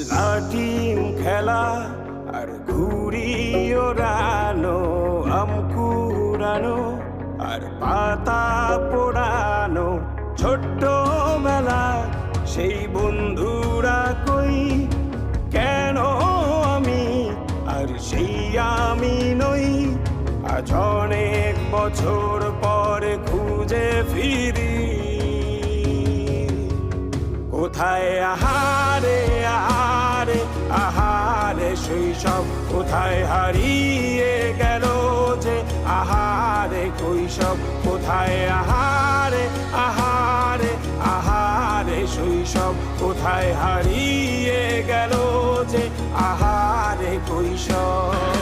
লাটিম খেলা আর ঘুড়ি ওড়ানো, আম কুড়ানো আর পাতা পোড়ানো, ছোট্টবেলা সেই বন্ধুরা কই, কেন আমি আর সেই আমি নই। আজ অনেক বছর পরে খুঁজে ফিরি, কোথায় আহারে আহারে আহারে শৈশব, কোথায় হারিয়ে গেল যে আহারে কৈশব, কোথায় আহারে আহারে আহারে শৈশব, কোথায় হারিয়ে গেল যে আহারে কৈশব।